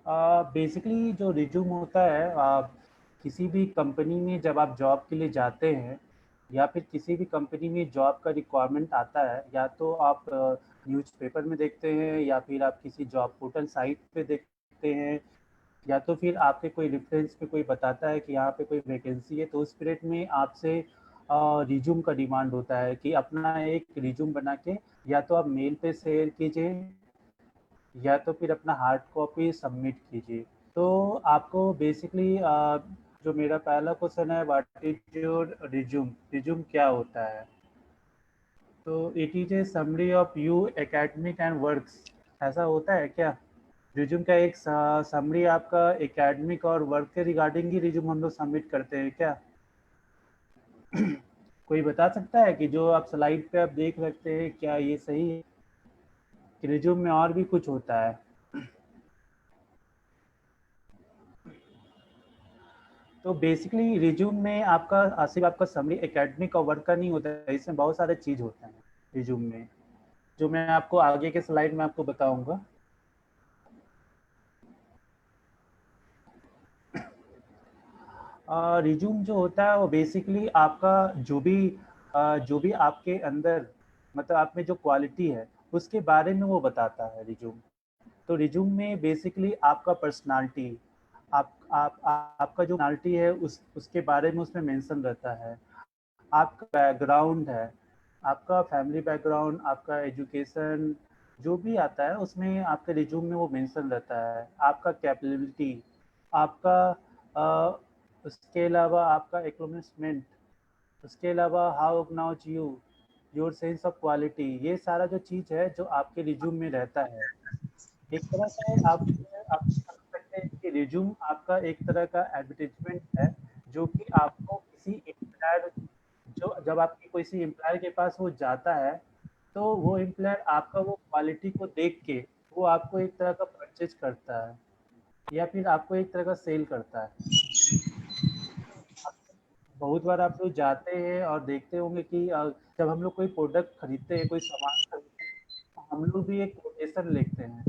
Basically जो resume होता है, किसी भी कंपनी में जब आप जॉब के लिए जाते हैं या फिर किसी भी कंपनी में जॉब का रिक्वायरमेंट आता है, या तो आप न्यूज़पेपर में देखते हैं या फिर आप किसी जॉब पोर्टल साइट पे देखते हैं, या तो फिर आपके कोई रेफरेंस पे कोई बताता है कि यहाँ पे कोई वैकेंसी है, तो उस पीरियड में आपसे रिज्यूम का डिमांड होता है कि अपना एक रिज्यूम बना के या तो आप मेल पे शेयर कीजिए या तो फिर अपना हार्ड कॉपी सबमिट कीजिए। तो आपको बेसिकली जो मेरा पहला क्वेश्चन है, what is your resume, resume क्या होता है? तो it is a summary of you academic and works, ऐसा होता है क्या? रिज्यूम का एक समरी आपका एकेडमिक और वर्क के रिगार्डिंग ही रिज्यूम हम लोग सबमिट करते हैं क्या? कोई बता सकता है कि जो आप स्लाइड पे आप देख सकते हैं, क्या ये सही है कि रिज्यूम में और भी कुछ होता है? तो बेसिकली रिज्यूम में आपका सिर्फ आपका समरी एकेडमिक और वर्क का नहीं होता है, इसमें बहुत सारे चीज़ होते हैं रिज्यूम में, जो मैं आपको आगे के स्लाइड में आपको बताऊंगा। रिज्यूम जो होता है वो बेसिकली आपका जो भी आपके अंदर, मतलब आप में जो क्वालिटी है उसके बारे में वो बताता है रिज्यूम। तो रिज्यूम में बेसिकली आपका पर्सनालिटी, आपका जो पर्सनालिटी है उसके बारे में उसमें मेंशन रहता है। आपका बैकग्राउंड है, आपका फैमिली बैकग्राउंड, आपका एजुकेशन, जो भी आता है उसमें आपके रिज्यूम में वो मेंशन रहता है। आपका कैपेबिलिटी, आपका उसके अलावा आपका एक्नॉलेजमेंट, उसके अलावा how acknowledge you, your sense of quality, ये सारा जो चीज़ है जो आपके रिज्यूम में रहता है। एक तरह से आप समझ सकते हैं कि रिज्यूम आपका एक तरह का एडवर्टाइजमेंट है, जो कि आपको किसी एम्प्लॉयर, जो जब आपकी किसी एम्प्लॉयर के पास वो जाता है, तो वो एम्प्लॉयर आपका वो क्वालिटी को देख के वो आपको एक तरह का परचेज करता है या फिर आपको एक तरह का सेल करता है। बहुत बार आप लोग जाते हैं और देखते होंगे कि जब हम लोग कोई प्रोडक्ट खरीदते हैं, कोई सामान खरीदते हैं, तो हम लोग भी एक कोटेशन लिखते हैं।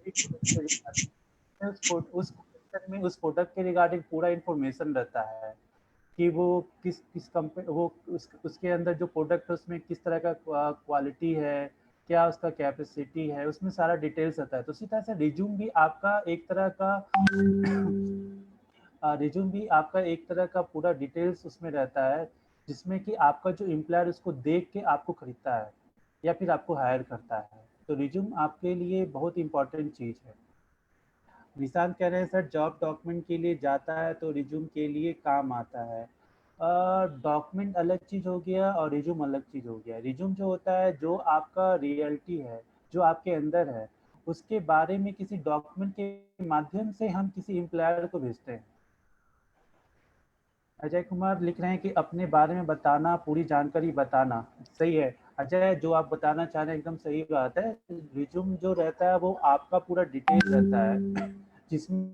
एक प्रोडक्ट के रिगार्डिंग उस कोटेशन में उस प्रोडक्ट के रिगार्डिंग पूरा इंफॉर्मेशन रहता है कि वो किस कंपनी, वो उसके अंदर जो प्रोडक्ट है उसमें किस तरह का क्वालिटी है, क्या उसका कैपेसिटी है, उसमें सारा डिटेल्स रहता है। तो उसी तरह से रिज्यूम भी आपका एक तरह का रिज्यूम भी आपका एक तरह का पूरा डिटेल्स उसमें रहता है, जिसमें कि आपका जो एम्प्लॉयर उसको देख के आपको खरीदता है या फिर आपको हायर करता है। तो रिज्यूम आपके लिए बहुत इंपॉर्टेंट चीज़ है। निशांत कह रहे हैं सर जॉब डॉक्यूमेंट के लिए जाता है तो रिज्यूम के लिए काम आता है। डॉक्यूमेंट अलग चीज़ हो गया और रिज्यूम अलग चीज़ हो गया। रिज्यूम जो होता है जो आपका रियलिटी है, जो आपके अंदर है, उसके बारे में किसी डॉक्यूमेंट के माध्यम से हम किसी एम्प्लॉयर को भेजते हैं। अजय कुमार लिख रहे हैं कि अपने बारे में बताना, पूरी जानकारी बताना। सही है अजय, जो आप बताना चाह रहे हैं एकदम सही बात है। रिज्यूम जो रहता है वो आपका पूरा डिटेल रहता है, जिसमें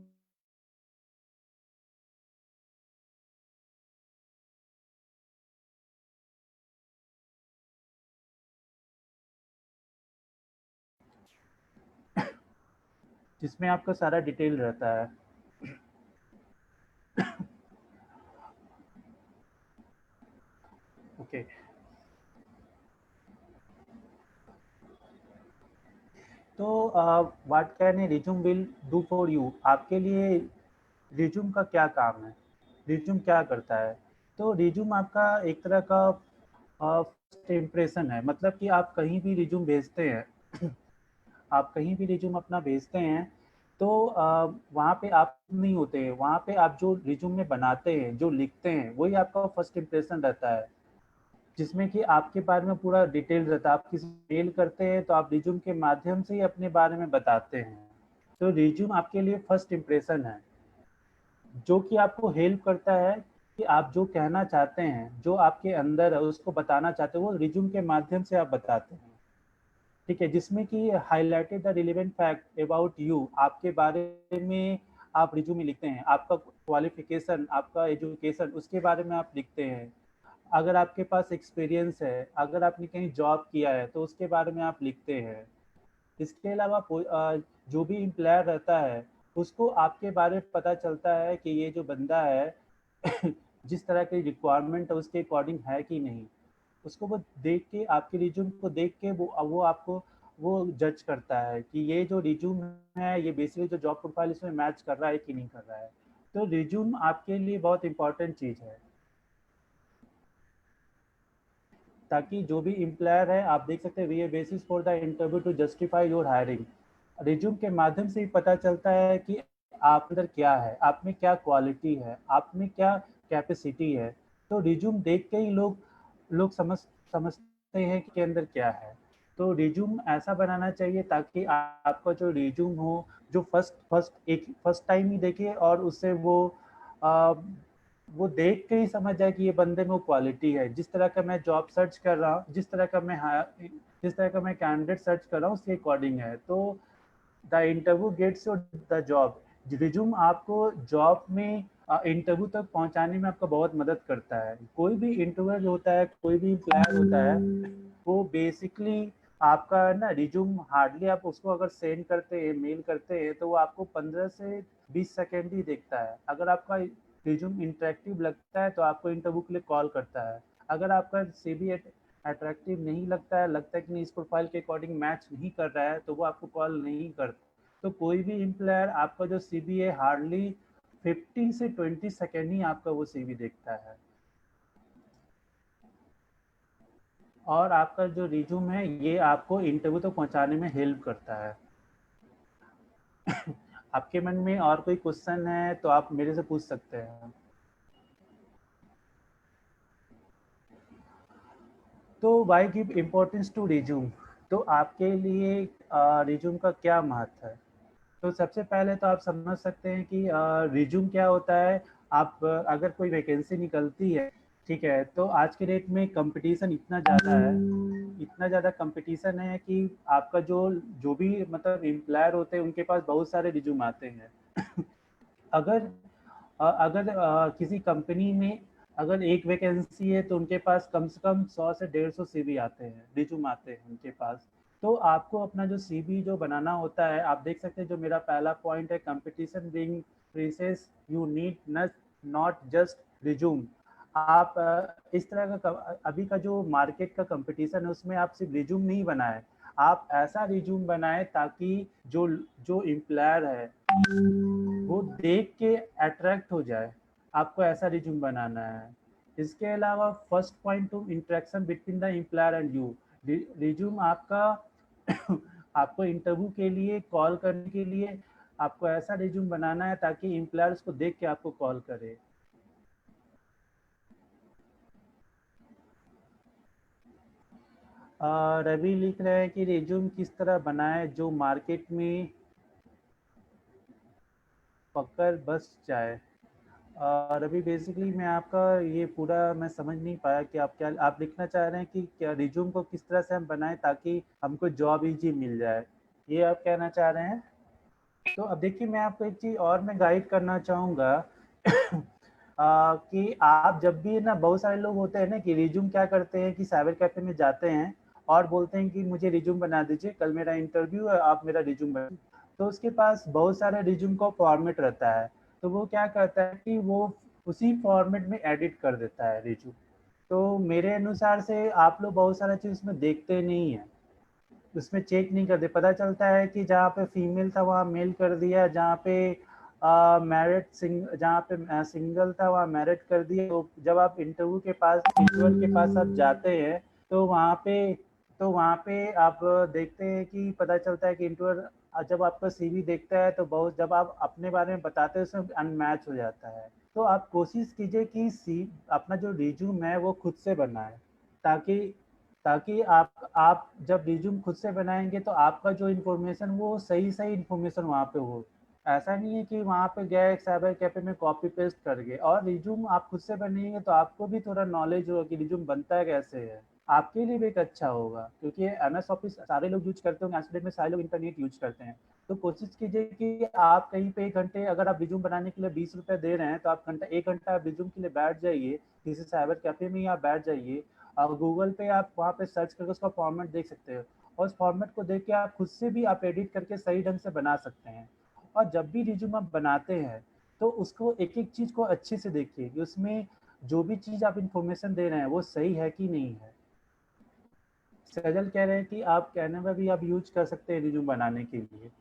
जिसमें आपका सारा डिटेल रहता है। ओके। तो what can a resume will do for you, आपके लिए रिज्यूम का क्या काम है, रिज्यूम क्या करता है? तो रिज्यूम आपका एक तरह का फर्स्ट इम्प्रेशन है। मतलब कि आप कहीं भी रिज्यूम भेजते हैं, आप कहीं भी रिज्यूम अपना भेजते हैं, तो वहाँ पे आप नहीं होते हैं, वहाँ पे आप जो रिज्यूम में बनाते हैं, जो लिखते हैं, वही आपका फर्स्ट इम्प्रेशन रहता है, जिसमें कि आपके बारे में पूरा डिटेल रहता है। आप किसी मेल करते हैं तो आप रिज्यूम के माध्यम से ही अपने बारे में बताते हैं। तो रिज्यूम आपके लिए फर्स्ट इम्प्रेशन है, जो कि आपको हेल्प करता है कि आप जो कहना चाहते हैं, जो आपके अंदर है उसको बताना चाहते हो, वो रिज्यूम के माध्यम से आप बताते हैं। ठीक है, जिसमें कि highlighted the relevant fact about you, आपके बारे में आप रिज्यूम में लिखते हैं। आपका क्वालिफिकेशन, आपका एजुकेशन, उसके बारे में आप लिखते हैं। अगर आपके पास एक्सपीरियंस है, अगर आपने कहीं जॉब किया है तो उसके बारे में आप लिखते हैं। इसके अलावा जो भी एम्प्लॉयर रहता है उसको आपके बारे में पता चलता है कि ये जो बंदा है जिस तरह की रिक्वायरमेंट है उसके अकॉर्डिंग है कि नहीं। उसको वो देख के, आपके रिज्यूम को देख के वो आपको वो जज करता है कि ये जो रिज्यूम है ये बेसिकली जो जॉब प्रोफाइल इसमें मैच कर रहा है कि नहीं कर रहा है। तो रिज्यूम आपके लिए बहुत इंपॉर्टेंट चीज़ है, ताकि जो भी एम्प्लॉयर है, आप देख सकते हैं we basis for the interview to justify your hiring. Resume के माध्यम से ही पता चलता है कि आप अंदर क्या है, आप में क्या क्वालिटी है, आप में क्या कैपेसिटी है। तो रिज्यूम देख के ही लोग लोग समझते हैं कि अंदर क्या है। तो रिज्यूम ऐसा बनाना चाहिए ताकि आपका जो रिज्यूम हो, जो फर्स्ट टाइम ही देखे और उससे आ, वो देख के ही समझ जाए कि ये बंदे में वो क्वालिटी है। जिस तरह का मैं जॉब सर्च कर रहा हूँ, जिस तरह का मैं कैंडिडेट सर्च कर रहा हूँ उसके अकॉर्डिंग है। तो the interview gets your the job. Resume आपको जॉब में इंटरव्यू तक पहुंचाने में आपका बहुत मदद करता है। कोई भी इंटरव्यू जो होता है, कोई भी एम्प्लॉयर होता है, वो बेसिकली आपका ना रिज्यूम हार्डली, आप उसको अगर सेंड करते हैं, मेल करते हैं, तो वो आपको 15 से 20 सेकेंड ही देखता है। अगर आपका रिज्यूम इंटरेक्टिव लगता है तो आपको इंटरव्यू के लिए कॉल करता है। अगर आपका सीवी अट्रैक्टिव नहीं लगता है, लगता है कि नहीं इस प्रोफाइल के अकॉर्डिंग मैच नहीं कर रहा है, तो वो आपको कॉल नहीं करता। तो कोई भी एम्प्लॉयर आपका जो सीवी है हार्डली 15 से 20 सेकेंड ही आपका वो सीवी देखता है। और आपका जो रिज्यूम है ये आपको इंटरव्यू तक पहुंचाने में हेल्प करता है। आपके मन में और कोई क्वेश्चन है तो आप मेरे से पूछ सकते हैं। तो why give importance to resume. तो आपके लिए रिज्यूम का क्या महत्व है। तो सबसे पहले तो आप समझ सकते हैं कि रिज्यूम क्या होता है। आप अगर कोई वैकेंसी निकलती है, ठीक है, तो आज के डेट में कंपटीशन इतना ज़्यादा है, इतना ज़्यादा कंपटीशन है कि आपका जो भी मतलब एम्प्लॉयर होते हैं उनके पास बहुत सारे रिज्यूम आते हैं। अगर अगर किसी कंपनी में अगर एक वैकेंसी है तो उनके पास कम से कम 100 से 150 सीवी आते हैं, रिज्यूम आते हैं उनके पास। तो आपको अपना जो सीवी जो बनाना होता है, आप देख सकते हैं जो मेरा पहला पॉइंट है, competition being process, you need not just resume. आप इस तरह का अभी का जो मार्केट का कंपटीशन है उसमें आप सिर्फ रिज्यूम नहीं बनाए, आप ऐसा रिज्यूम बनाए ताकि जो जो एम्प्लॉयर है वो देख के अट्रैक्ट हो जाए। आपको ऐसा रिज्यूम बनाना है। इसके अलावा first point two interaction between the employer and you. Resume आपका आपको इंटरव्यू के लिए कॉल करने के लिए आपको ऐसा रिज्यूम बनाना है ताकि एम्प्लॉयर उसको देख के आपको कॉल करे। रवि लिख रहे हैं कि रिज्यूम किस तरह बनाए जो मार्केट में पकड़ बस जाए। और अभी बेसिकली मैं आपका ये पूरा मैं समझ नहीं पाया कि आप क्या आप लिखना चाह रहे हैं कि क्या रिज्यूम को किस तरह से हम बनाएं ताकि हमको जॉब इजी मिल जाए, ये आप कहना चाह रहे हैं। तो अब देखिए मैं आपको एक चीज़ और मैं गाइड करना चाहूँगा। कि आप जब भी ना, बहुत सारे लोग होते हैं ना कि रिज्यूम क्या करते हैं कि साइबर कैफे में जाते हैं और बोलते हैं कि मुझे रिज्यूम बना दीजिए, कल मेरा इंटरव्यू है, आप मेरा रिज्यूम बना। तो उसके पास बहुत सारे रिज्यूम का फॉर्मेट रहता है। तो वो क्या करता है कि वो उसी फॉर्मेट में एडिट कर देता है रिज्यूम। तो मेरे अनुसार से आप लोग बहुत सारा चीज़ उसमें देखते नहीं है, उसमें चेक नहीं करते। पता चलता है कि जहाँ पे फीमेल था वहाँ मेल कर दिया, जहाँ पे जहाँ पे सिंगल था वहाँ मैरिड कर दिया। तो जब आप इंटरव्यूअर के पास आप जाते हैं तो वहाँ पे आप देखते हैं कि पता चलता है कि इंटरव्यूअर जब आपका सीवी देखता है तो बहुत, जब आप अपने बारे में बताते हैं उसमें अनमैच हो जाता है। तो आप कोशिश कीजिए कि सी अपना जो रिज्यूम है वो खुद से बनाएं, ताकि ताकि आप जब रिज्यूम खुद से बनाएंगे तो आपका जो इन्फॉर्मेशन वो सही सही इन्फॉर्मेशन वहाँ पे हो। ऐसा नहीं है कि वहाँ पे गए साइबर कैफे में कॉपी पेस्ट कर गए। और रिज्यूम आप खुद से बनेंगे तो आपको भी थोड़ा नॉलेज होगा कि रिज्यूम बनता है कैसे है, आपके लिए भी एक अच्छा होगा। क्योंकि एमएस ऑफिस सारे लोग यूज करते होंगे, आज के डेट में सारे लोग इंटरनेट यूज करते हैं। तो कोशिश कीजिए कि आप कहीं पे 1 घंटे, अगर आप रिज्यूम बनाने के लिए 20 रुपए दे रहे हैं तो आप 1 घंटा आप रिज्यूम के लिए बैठ जाइए, किसी साइबर कैफे में ही आप बैठ जाइए और गूगल पे आप वहाँ पे सर्च करके उसका फॉर्मेट देख सकते हो। और उस फॉर्मेट को देख के आप खुद से भी आप एडिट करके सही ढंग से बना सकते हैं। और जब भी रिज्यूम आप बनाते हैं तो उसको एक एक चीज़ को अच्छे से देखिए कि उसमें जो भी चीज़ आप इंफॉर्मेशन दे रहे हैं वो सही है कि नहीं है। सजल कह रहे हैं कि आप कैनवा भी आप यूज कर सकते हैं रिज्यूम बनाने के लिए,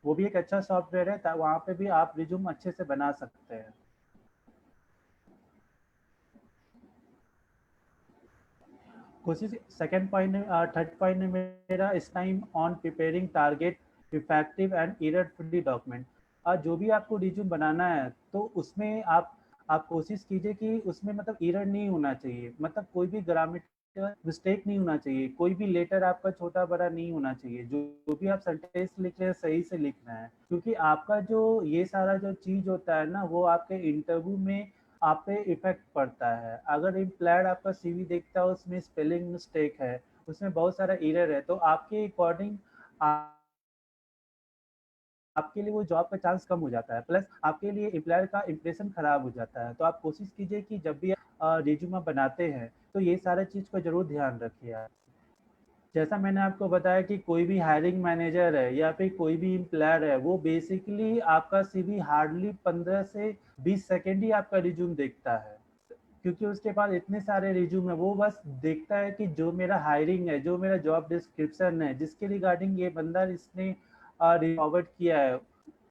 वो भी एक अच्छा सॉफ्टवेयर है, वहाँ पे भी आप रिज्यूम अच्छे से बना सकते हैं। कोशिश सेकंड पॉइंट थर्ड पॉइंट है मेरा, इस time on preparing target effective and error free document. जो भी आपको रिज्यूम बनाना है तो उसमें आप कोशिश कीजिए कि उसमें मतलब एरर नहीं होना चाहिए, मतलब कोई भी ग्रामेटिकल मिस्टेक नहीं होना चाहिए, कोई भी लेटर आपका छोटा बड़ा नहीं होना चाहिए, जो भी आप सेंटेंस लिख रहे हैं सही से लिखना है, क्योंकि आपका जो ये सारा जो चीज़ होता है ना वो आपके इंटरव्यू में आप पे इफेक्ट पड़ता है। अगर एम्प्लॉयर आपका सीवी देखता है उसमें स्पेलिंग मिस्टेक है, उसमें बहुत सारा एरर है, तो आपके अकॉर्डिंग आपके लिए वो जॉब का चांस कम हो जाता है, प्लस आपके लिए एम्प्लॉयर का इंप्रेशन खराब हो जाता है। तो आप कोशिश कीजिए कि जब भी आप रिज्यूम बनाते हैं तो ये सारे चीज़ का जरूर ध्यान रखिए आप। जैसा मैंने आपको बताया कि कोई भी हायरिंग मैनेजर है या फिर कोई भी एम्प्लॉयर है, वो बेसिकली आपका सीवी हार्डली 15 से 20 सेकेंड ही आपका रिज्यूम देखता है, क्योंकि उसके पास इतने सारे रिज्यूम है। वो बस देखता है कि जो मेरा हायरिंग है, जो मेरा जॉब डिस्क्रिप्शन है, जिसके रिगार्डिंग ये बंदा इसने फॉरवर्ड किया है,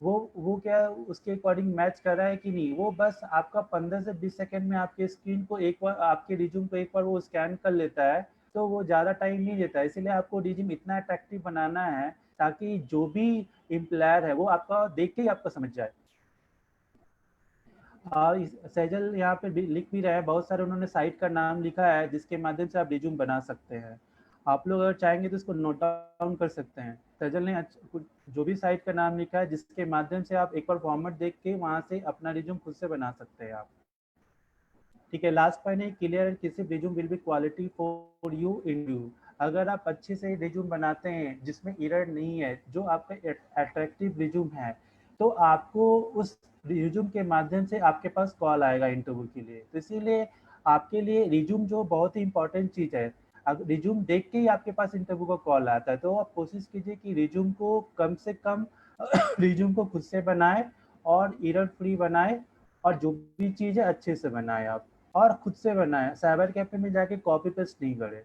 वो क्या उसके अकॉर्डिंग मैच कर रहा है कि नहीं। वो बस आपका 15 से 20 सेकंड में आपके स्क्रीन को एक बार, आपके रिज्यूम को एक बार वो स्कैन कर लेता है, तो वो ज़्यादा टाइम नहीं लेता है। इसीलिए आपको रिज्यूम इतना अट्रैक्टिव बनाना है ताकि जो भी एम्प्लॉयर है वो आपका देख के ही आपको समझ जाए। सैजल यहाँ पे भी लिख भी रहे हैं, बहुत सारे उन्होंने साइट का नाम लिखा है जिसके माध्यम से आप रिज्यूम बना सकते हैं। आप लोग अगर चाहेंगे तो इसको नोट डाउन कर सकते हैं। सैजल ने जो भी साइट का नाम लिखा है जिसके माध्यम से आप एक बार फॉर्मेट देख के वहाँ से अपना रिज्यूम खुद से बना सकते हैं आप। ठीक है, लास्ट पॉइंट है, क्लियर एंड किसी resume will be quality for you interview. अगर आप अच्छे से रिज्यूम बनाते हैं जिसमें एरर नहीं है, जो आपका अट्रैक्टिव रिज्यूम है, तो आपको उस रिज्यूम के माध्यम से आपके पास कॉल आएगा इंटरव्यू के लिए। तो इसीलिए आपके लिए रिज्यूम जो बहुत ही इंपॉर्टेंट चीज़ है। अगर रिज्यूम देख के ही आपके पास इंटरव्यू का कॉल आता है, तो आप कोशिश कीजिए कि रिज्यूम को कम से कम रिज्यूम को खुद से बनाए और एरर फ्री बनाए, और जो भी चीज़ है अच्छे से बनाए आप, और खुद से बनाए, साइबर कैफे में जाके कॉपी पेस्ट नहीं करे।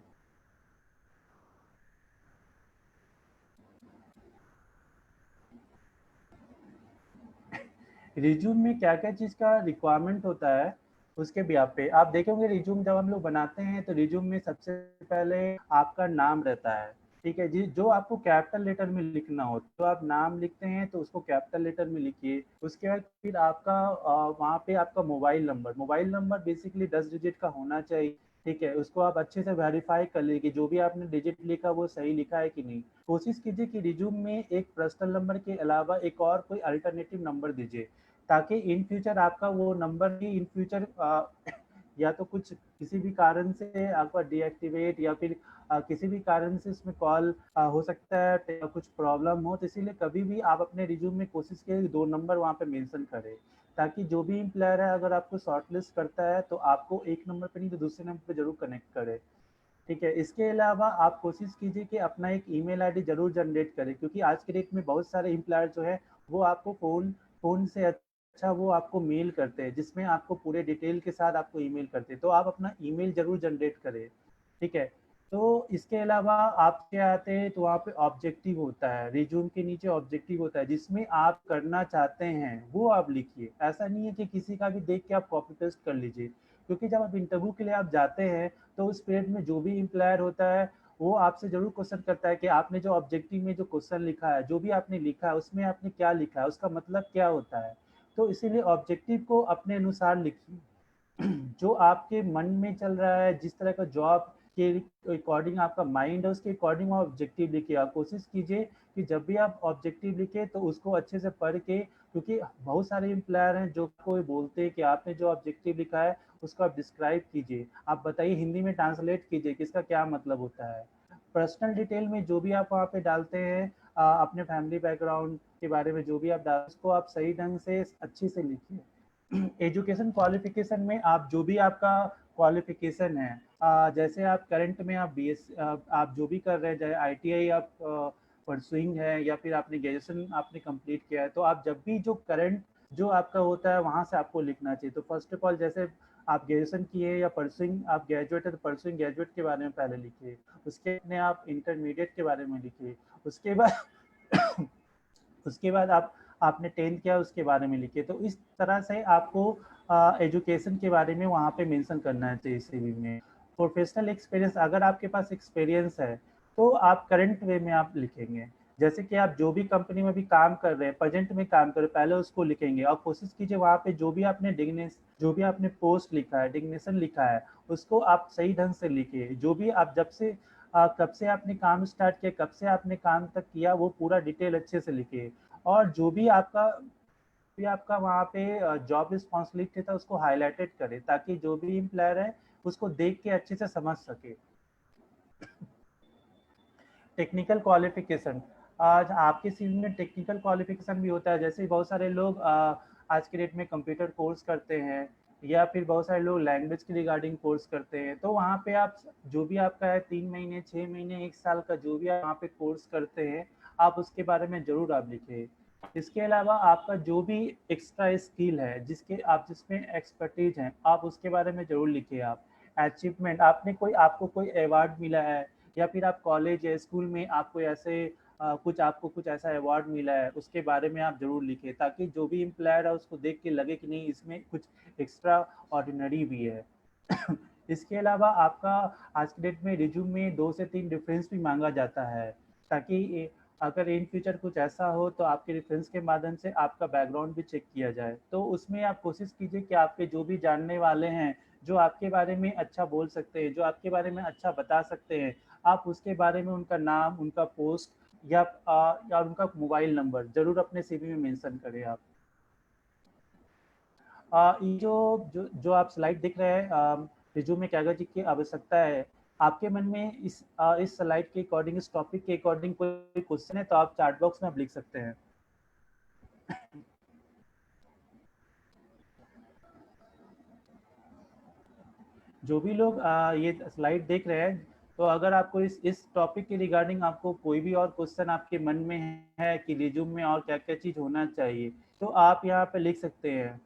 रिज्यूम में क्या क्या चीज़ का रिक्वायरमेंट होता है उसके भी आप पे आप देखेंगे। रिज्यूम जब हम लोग बनाते हैं तो रिज्यूम में सबसे पहले आपका नाम रहता है। ठीक है जी, जो आपको कैपिटल लेटर में लिखना हो, तो आप नाम लिखते हैं तो उसको कैपिटल लेटर में लिखिए। उसके बाद फिर आपका वहाँ पे आपका मोबाइल नंबर बेसिकली 10 डिजिट का होना चाहिए। ठीक है, उसको आप अच्छे से वेरीफाई कर लीजिए कि जो भी आपने डिजिट लिखा वो सही लिखा है कि नहीं। कोशिश कीजिए कि रिज्यूम में एक पर्सनल नंबर के अलावा एक और कोई अल्टरनेटिव नंबर दीजिए, ताकि इन फ्यूचर आपका वो नंबर ही इन फ्यूचर या तो कुछ किसी भी कारण से आपका डीएक्टिवेट, या फिर किसी भी कारण से इसमें कॉल हो सकता है कुछ प्रॉब्लम हो। तो इसीलिए कभी भी आप अपने रिज्यूम में कोशिश करें 2 नंबर वहाँ पे मेंशन करें, ताकि जो भी एम्प्लॉयर है अगर आपको शॉर्टलिस्ट करता है तो आपको एक नंबर पे नहीं तो दूसरे नंबर पे जरूर कनेक्ट करे। ठीक है, इसके अलावा आप कोशिश कीजिए कि अपना एक ईमेल आईडी जरूर जनरेट करें, क्योंकि आज के डेट में बहुत सारे एम्प्लॉयर जो है वो आपको फ़ोन से अच्छा वो आपको मेल करते हैं, जिसमें आपको पूरे डिटेल के साथ आपको ईमेल करते हैं। तो आप अपना ईमेल ज़रूर जनरेट करें। ठीक है, तो इसके अलावा आप क्या आते हैं तो वहाँ पे ऑब्जेक्टिव होता है, रिज्यूम के नीचे ऑब्जेक्टिव होता है जिसमें आप करना चाहते हैं वो आप लिखिए। ऐसा नहीं है कि किसी का भी देख के आप कॉपी पेस्ट कर लीजिए, क्योंकि जब आप इंटरव्यू के लिए आप जाते हैं तो उस पीरियड में जो भी एम्प्लॉयर होता है वो आपसे ज़रूर क्वेश्चन करता है कि आपने जो ऑब्जेक्टिव में जो क्वेश्चन लिखा है, जो भी आपने लिखा है उसमें आपने क्या लिखा है, उसका मतलब क्या होता है। तो इसीलिए ऑब्जेक्टिव को अपने अनुसार लिखिए। जो आपके मन में चल रहा है, जिस तरह का जॉब के अकॉर्डिंग आपका माइंड है, उसके अकॉर्डिंग आप ऑब्जेक्टिव लिखिए। आप कोशिश कीजिए कि जब भी आप ऑब्जेक्टिव लिखे तो उसको अच्छे से पढ़ के, क्योंकि बहुत सारे एम्प्लॉयर हैं जो कोई बोलते हैं कि आपने जो ऑब्जेक्टिव लिखा है उसको आप डिस्क्राइब कीजिए, आप बताइए, हिंदी में ट्रांसलेट कीजिए कि इसका क्या मतलब होता है। पर्सनल डिटेल में जो भी आप वहाँ पे डालते हैं, अपने फैमिली बैकग्राउंड के बारे में जो भी आप डाल, उसको आप सही ढंग से अच्छे से लिखिए। एजुकेशन क्वालिफिकेशन में आप जो भी आपका क्वालिफिकेशन है, जैसे आप करंट में आप बीएस आप जो भी कर रहे हैं, चाहे आईटीआई आप परसुइंग है या फिर आपने ग्रेजुएशन आपने कंप्लीट किया है, तो आप जब भी जो करंट जो आपका होता है वहाँ से आपको लिखना चाहिए। तो फर्स्ट ऑफ ऑल जैसे आप ग्रेजुएशन किए या परसुइंग आप ग्रेजुएट है तो परसुइंग ग्रेजुएट के बारे में पहले लिखिए, उसके अपने आप इंटरमीडिएट के बारे में लिखिए, उसके बाद उसके बाद आप आपने 10th किया उसके बारे में लिखिए। तो इस तरह से आपको एजुकेशन के बारे में वहाँ पे मेंशन करना चाहिए सीवी में। प्रोफेशनल एक्सपीरियंस, अगर आपके पास एक्सपीरियंस है तो आप करंट वे में आप लिखेंगे। जैसे कि आप जो भी कंपनी में भी काम कर रहे हैं, प्रेजेंट में काम कर रहे हैं, पहले उसको लिखेंगे और कोशिश कीजिए वहाँ पे जो भी आपने पोस्ट लिखा है, डिग्नेशन लिखा है, उसको आप सही ढंग से लिखिए। जो भी आप कब से आपने काम स्टार्ट किया, कब से आपने काम तक किया, वो पूरा डिटेल अच्छे से लिखिए। और जो भी आपका वहाँ पे जॉब रिस्पॉन्सिबिलिटी था उसको हाईलाइटेड करें, ताकि जो भी एम्प्लॉयर है उसको देख के अच्छे से समझ सके। टेक्निकल क्वालिफिकेशन, आज आपके सीवी में टेक्निकल क्वालिफिकेशन भी होता है। जैसे बहुत सारे लोग आज के डेट में कंप्यूटर कोर्स करते हैं या फिर बहुत सारे लोग लैंग्वेज के रिगार्डिंग कोर्स करते हैं। तो वहाँ पे आप जो भी आपका है 3 महीने 6 महीने 1 साल का जो भी आप वहाँ पे कोर्स करते हैं, आप उसके बारे में ज़रूर आप लिखिए। इसके अलावा आपका जो भी एक्स्ट्रा स्किल है जिसमें एक्सपर्टीज हैं, आप उसके बारे में ज़रूर लिखिए। आप अचीवमेंट, आपको कोई अवार्ड मिला है या फिर आप कॉलेज या स्कूल में आपको कुछ ऐसा अवार्ड मिला है, उसके बारे में आप जरूर लिखें, ताकि जो भी एम्प्लॉयर है उसको देख के लगे कि नहीं इसमें कुछ एक्स्ट्रा ऑर्डिनरी भी है। इसके अलावा आपका आज के डेट में रिज्यूम में 2 से 3 रेफरेंस भी मांगा जाता है, ताकि अगर इन फ्यूचर कुछ ऐसा हो तो आपके रेफरेंस के माध्यम से आपका बैकग्राउंड भी चेक किया जाए। तो उसमें आप कोशिश कीजिए कि आपके जो भी जानने वाले हैं, जो आपके बारे में अच्छा बोल सकते हैं, जो आपके बारे में अच्छा बता सकते हैं, आप उसके बारे में उनका नाम, उनका पोस्ट या उनका मोबाइल नंबर जरूर अपने सीवी में मेंशन करें आप। ये जो आप स्लाइड देख रहे हैं, रिज्यूम में क्या क्या की आवश्यकता है, आपके मन में इस स्लाइड के अकॉर्डिंग, इस टॉपिक के अकॉर्डिंग कोई क्वेश्चन है तो आप चैट बॉक्स में आप लिख सकते हैं। जो भी लोग ये स्लाइड देख रहे हैं, तो अगर आपको इस टॉपिक के रिगार्डिंग आपको कोई भी और क्वेश्चन आपके मन में है कि रिज्यूम में और क्या क्या चीज़ होना चाहिए, तो आप यहाँ पे लिख सकते हैं।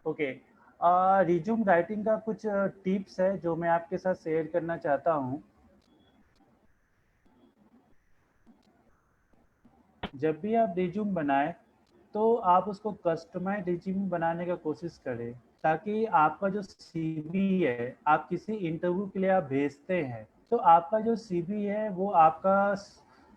ओके, रिज्यूम राइटिंग का कुछ टिप्स है जो मैं आपके साथ शेयर करना चाहता हूँ। जब भी आप रिज्यूम बनाएं तो आप उसको कस्टमाइज रिज्यूम बनाने का कोशिश करें, ताकि आपका जो सीवी है, आप किसी इंटरव्यू के लिए आप भेजते हैं तो आपका जो सीवी है वो आपका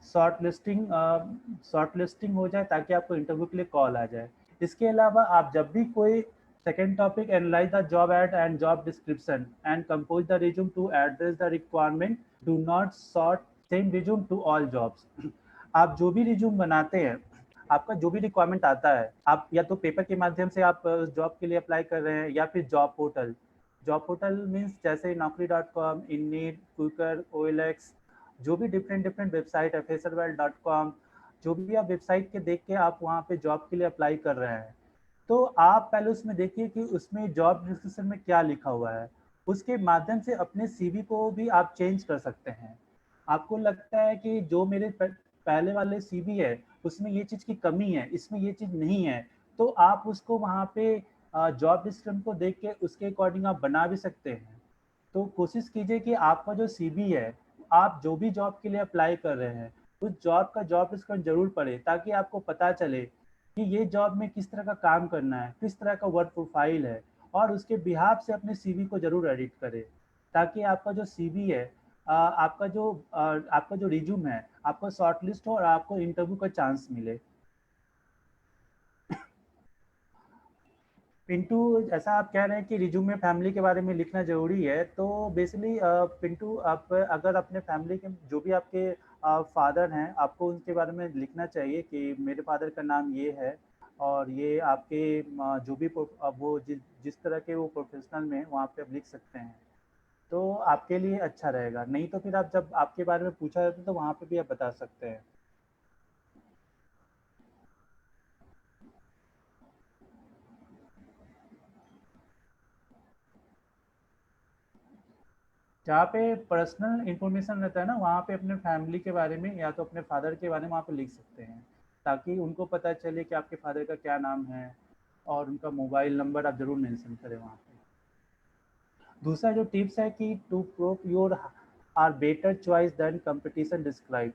शॉर्ट लिस्टिंग हो जाए, ताकि आपको इंटरव्यू के लिए कॉल आ जाए। इसके अलावा आप जब भी कोई second topic, analyze the job ad and job description and compose the resume to address the requirement, do not sort same resume to all jobs. आप जो भी रिज्यूम बनाते हैं, आपका जो भी रिक्वायरमेंट आता है, आप या तो पेपर के माध्यम से आप जॉब के लिए अप्लाई कर रहे हैं या फिर जॉब पोर्टल मीन्स जैसे naukri.com, इननीड, क्विकर, OLX, जो भी डिफरेंट डिफरेंट वेबसाइट है, फेसरवेल.com, जो भी आप वेबसाइट के देख के आप वहाँ पे जॉब के लिए अप्लाई कर रहे हैं, तो आप पहले उसमें देखिए कि उसमें जॉब डिस्क्रिप्शन में क्या लिखा हुआ है। उसके माध्यम से अपने सीवी को भी आप चेंज कर सकते हैं। आपको लगता है कि जो मेरे पहले वाले सीवी है उसमें ये चीज़ की कमी है, इसमें ये चीज़ नहीं है, तो आप उसको वहाँ पे जॉब डिस्क्रिप्शन को देख के उसके अकॉर्डिंग आप बना भी सकते हैं। तो कोशिश कीजिए कि आपका जो सीवी है, आप जो भी जॉब के लिए अप्लाई कर रहे हैं, उस जॉब का जॉब डिस्क्रिप्शन जरूर पढ़े, ताकि आपको पता चले कि ये जॉब में किस तरह का काम करना है, किस तरह का वर्क प्रोफाइल है, और उसके बिहाफ से अपने सीवी को जरूर एडिट करें, ताकि आपका जो सीवी है, आपका जो रिज्यूम है, आपका शॉर्टलिस्ट हो और आपको इंटरव्यू का चांस मिले। पिंटू, जैसा आप कह रहे हैं कि रिज्यूम में फैमिली के बारे में लिखना ज़रूरी है, तो बेसिकली पिंटू, आप अगर अपने फैमिली के जो भी आपके फादर हैं, आपको उनके बारे में लिखना चाहिए कि मेरे फादर का नाम ये है और ये आपके जो भी वो जिस तरह के वो प्रोफेशनल में हैं, वहाँ पे आप लिख सकते हैं। तो आपके लिए अच्छा रहेगा। नहीं तो फिर आप जब आपके बारे में पूछा जाता है तो वहाँ पे भी आप बता सकते हैं। जहाँ पे पर्सनल इंफॉर्मेशन रहता है ना, वहाँ पे अपने फैमिली के बारे में या तो अपने फादर के बारे में वहाँ पे लिख सकते हैं, ताकि उनको पता चले कि आपके फादर का क्या नाम है, और उनका मोबाइल नंबर आप जरूर मेंशन करें वहाँ पे। दूसरा जो टिप्स है कि to prove your are better choice than competition describe.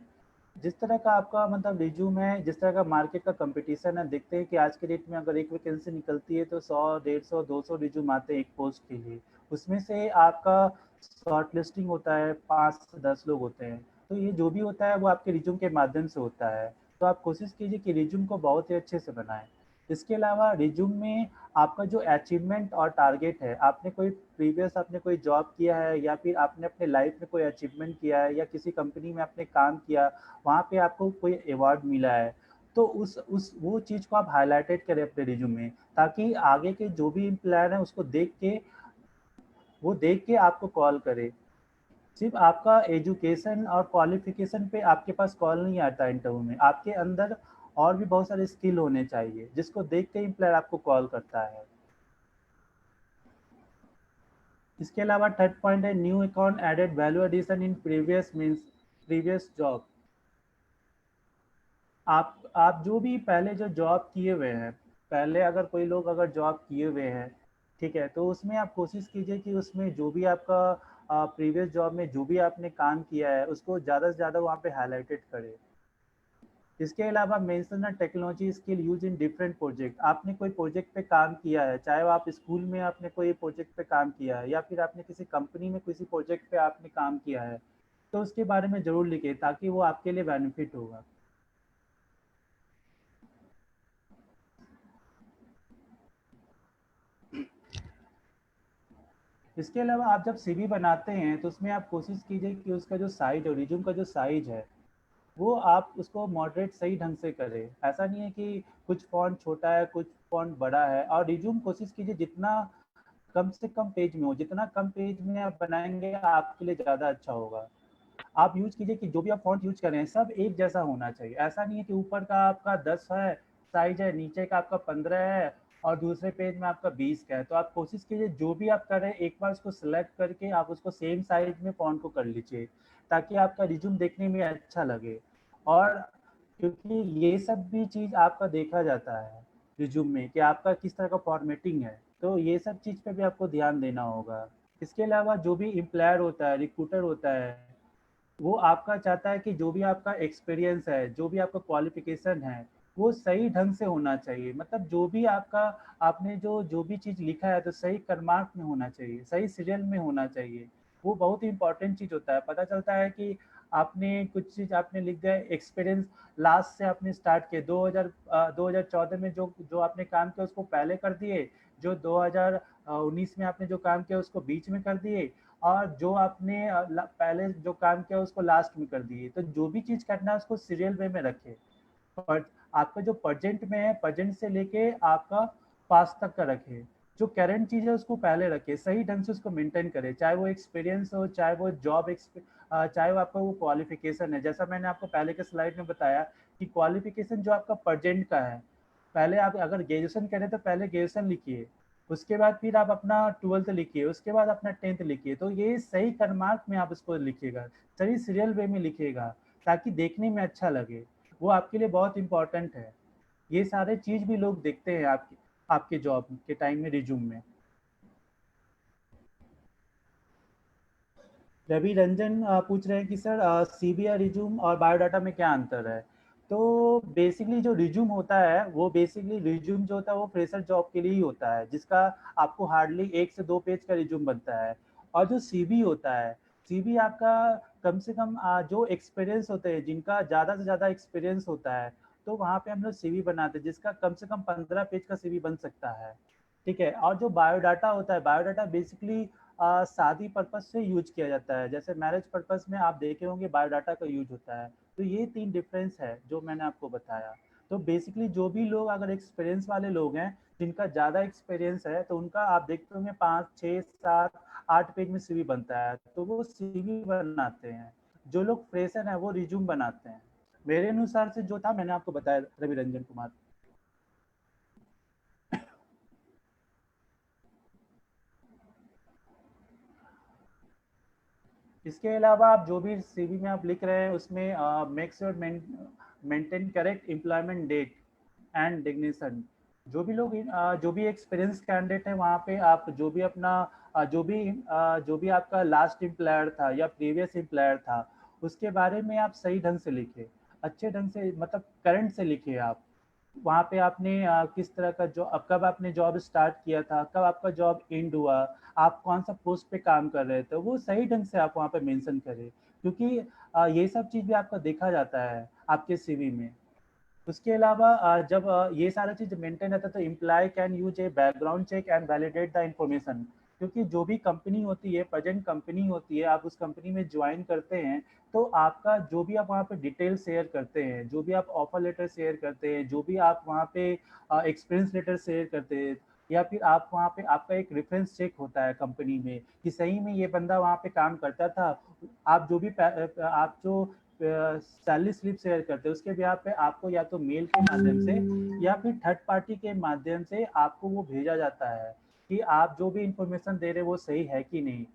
जिस तरह का आपका मतलब रिज्यूम है, जिस तरह का मार्केट का कंपटीशन है, देखते हैं कि आज के डेट में अगर एक वैकेंसी निकलती है तो 100 150 200 रिज्यूम आते हैं एक पोस्ट के लिए। उसमें से आपका शॉर्ट लिस्टिंग होता है, 5 से 10 लोग होते हैं। तो ये जो भी होता है वो आपके रिज्यूम के माध्यम से होता है। तो आप कोशिश कीजिए कि रिज्यूम को बहुत ही अच्छे से बनाएं। इसके अलावा रिज्यूम में आपका जो अचीवमेंट और टारगेट है, आपने कोई प्रीवियस आपने कोई जॉब किया है, या फिर आपने अपने लाइफ में कोई अचीवमेंट किया है, या किसी कंपनी में आपने काम किया, वहाँ पे आपको कोई अवार्ड मिला है, तो उस वो चीज़ को आप हाईलाइटेड करें अपने रिज्यूम में, ताकि आगे के जो भी एम्प्लॉयर हैं उसको देख के, वो देख के आपको कॉल करे। सिर्फ आपका एजुकेशन और क्वालिफिकेशन पे आपके पास कॉल नहीं आता इंटरव्यू में, आपके अंदर और भी बहुत सारे स्किल होने चाहिए, जिसको देख के एम्प्लॉयर आपको कॉल करता है। इसके अलावा थर्ड पॉइंट है new account added value addition in previous means previous job. आप जो भी पहले जो जॉब किए हुए हैं, पहले अगर कोई लोग अगर जॉब किए हुए हैं, ठीक है, तो उसमें आप कोशिश कीजिए कि उसमें जो भी आपका प्रीवियस जॉब में जो भी आपने काम किया है उसको ज़्यादा से ज़्यादा वहाँ पे हाईलाइटेड करें। इसके अलावा mention the technology skill use in different project. आपने कोई प्रोजेक्ट पे काम किया है, चाहे वो आप स्कूल में आपने कोई प्रोजेक्ट पे काम किया है, या फिर आपने किसी कंपनी में किसी प्रोजेक्ट पे आपने काम किया है, तो उसके बारे में ज़रूर लिखें, ताकि वो आपके लिए बेनिफिट होगा। इसके अलावा आप जब सीवी बनाते हैं तो उसमें आप कोशिश कीजिए कि उसका जो साइज है, रिज्यूम का जो साइज है, वो आप उसको मॉडरेट सही ढंग से करें। ऐसा नहीं है कि कुछ फॉन्ट छोटा है कुछ फॉन्ट बड़ा है। और रिज्यूम कोशिश कीजिए जितना कम से कम पेज में हो, जितना कम पेज में आप बनाएंगे आपके लिए ज़्यादा अच्छा होगा। आप यूज कीजिए कि जो भी आप फॉन्ट यूज कर रहे हैं सब एक जैसा होना चाहिए। ऐसा नहीं है कि ऊपर का आपका 10 है साइज है, नीचे का आपका 15 है, और दूसरे पेज में आपका 20 का है। तो आप कोशिश कीजिए जो भी आप कर रहे हैं एक बार उसको सिलेक्ट करके आप उसको सेम साइज में फॉन्ट को कर लीजिए, ताकि आपका रिज्यूम देखने में अच्छा लगे। और क्योंकि ये सब भी चीज़ आपका देखा जाता है रिज्यूम में कि आपका किस तरह का फॉर्मेटिंग है, तो ये सब चीज़ पे भी आपको ध्यान देना होगा। इसके अलावा जो भी एम्प्लॉयर होता है, रिक्रूटर होता है, वो आपका चाहता है कि जो भी आपका एक्सपीरियंस है, जो भी आपका क्वालिफिकेशन है, वो सही ढंग से होना चाहिए। मतलब जो भी आपका आपने जो जो भी चीज़ लिखा है तो सही क्रमांक में होना चाहिए, सही सीरियल में होना चाहिए। वो बहुत ही इंपॉर्टेंट चीज़ होता है। पता चलता है कि आपने कुछ चीज़ आपने लिख दिया एक्सपीरियंस, लास्ट से आपने स्टार्ट किए 2014 में जो जो आपने काम किया उसको पहले कर दिए, जो 2019 में आपने जो काम किया उसको बीच में कर दिए, और जो आपने पहले जो काम किया उसको लास्ट में कर दिए। तो जो भी चीज़ करना है उसको सीरियल वे में रखें। पर आपका जो प्रेजेंट में है, प्रेजेंट से लेके आपका पास्ट तक का रखें। जो करंट चीज़ है उसको पहले रखें, सही ढंग से उसको मेंटेन करें, चाहे वो एक्सपीरियंस हो, चाहे वो चाहे वो आपका वो क्वालिफिकेशन है। जैसा मैंने आपको पहले के स्लाइड में बताया कि क्वालिफिकेशन जो आपका प्रेजेंट का है, पहले आप अगर ग्रेजुएशन करें तो पहले ग्रेजुएशन लिखिए, उसके बाद फिर आप अपना 12th लिखिए, उसके बाद अपना 10th लिखिए। तो ये सही क्रमांक में आप उसको लिखिएगा, सही सीरियल वे में लिखिएगा, ताकि देखने में अच्छा लगे। वो आपके लिए बहुत इंपॉर्टेंट है। ये सारे चीज़ भी लोग देखते हैं आपके आपके जॉब के टाइम में रिज्यूम में। रवि रंजन पूछ रहे हैं कि सर सीवी या रिज्यूम और बायोडाटा में क्या अंतर है। तो बेसिकली जो रिज्यूम होता है, वो बेसिकली रिज्यूम जो होता है वो फ्रेशर जॉब के लिए ही होता है, जिसका आपको हार्डली 1 से 2 पेज का रिज्यूम बनता है। और जो सीवी होता है, सीवी आपका कम से कम जो एक्सपीरियंस होते हैं, जिनका ज़्यादा से ज़्यादा एक्सपीरियंस होता है, तो वहाँ पे हम लोग सीवी बनाते हैं, जिसका कम से कम 15 पेज का सीवी बन सकता है। ठीक है। और जो बायोडाटा होता है, बायोडाटा बेसिकली शादी पर्पज से यूज किया जाता है, जैसे मैरिज पर्पज में आप देखे होंगे बायोडाटा का यूज होता है। तो ये 3 डिफरेंस है जो मैंने आपको बताया। तो बेसिकली जो भी लोग अगर एक्सपीरियंस वाले लोग हैं, जिनका ज़्यादा एक्सपीरियंस है, तो उनका आप देखते होंगे 5 6 7 8 पेज में सीवी बनता है, तो वो सीवी बनाते हैं। जो लोग फ्रेशर हैं वो रिज्यूम बनाते हैं। मेरे अनुसार से जो था मैंने आपको बताया, रवि रंजन कुमार। इसके अलावा आप जो भी सीवी में आप लिख रहे हैं उसमें make sure maintain correct employment date and designation. जो भी एक्सपीरियंस कैंडिडेट है वहाँ पे आप जो भी अपना जो भी आपका लास्ट एम्प्लॉयर था या प्रीवियस एम्प्लॉयर था उसके बारे में आप सही ढंग से लिखे, अच्छे ढंग से, मतलब करंट से लिखिए आप। वहाँ पे आपने किस तरह का जॉब, कब आपने जॉब स्टार्ट किया था, कब आपका जॉब एंड हुआ, आप कौन सा पोस्ट पे काम कर रहे थे, वो सही ढंग से आप वहाँ पे मेंशन करें, क्योंकि ये सब चीज़ भी आपका देखा जाता है आपके सीवी में। उसके अलावा जब ये सारा चीज मेंटेन रहता है तो employ can use a background check and validate the information. क्योंकि जो भी कंपनी होती है, प्रेजेंट कंपनी होती है, आप उस कंपनी में ज्वाइन करते हैं तो आपका जो भी आप वहाँ पे डिटेल शेयर करते हैं, जो भी आप ऑफर लेटर शेयर करते हैं, जो भी आप वहाँ पे एक्सपीरियंस लेटर शेयर करते हैं, या फिर आप वहाँ पे आपका एक रेफरेंस चेक होता है कंपनी में कि सही में ये बंदा वहाँ पे काम करता था। आप जो भी आप जो सैलरी स्लिप शेयर करते हैं उसके ब्याह पे आपको या तो मेल के माध्यम से या फिर थर्ड पार्टी के माध्यम से आपको वो भेजा जाता है कि आप जो भी इंफॉर्मेशन दे रहे हैं वो सही है कि नहीं।